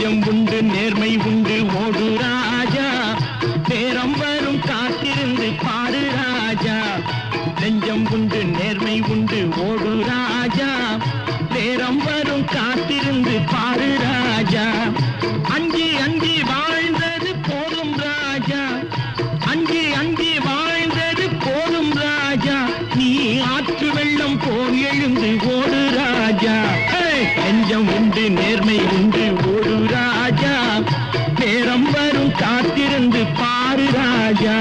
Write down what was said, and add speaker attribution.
Speaker 1: நெஞ்சம் உண்டு நேர்மை உண்டு ஓடு ராஜா நேரம் வரும் காத்திருந்து பாடு ராஜா நெஞ்சம் உண்டு நேர்மை உண்டு ஓடு ராஜா நேரம் வரும் காத்திருந்து பாடு ராஜா அஞ்சி அஞ்சி வாழ்ந்தது போதும் ராஜா அஞ்சி அஞ்சி வாழ்ந்தது போதும் ராஜா நீ ஆற்று வெள்ளம் போல் எழுந்து ஓடு ராஜா நெஞ்சம் உண்டு நேர்மை உண்டு ஓடு ராஜா நேரம் வரும் காத்திருந்து பாரு ராஜா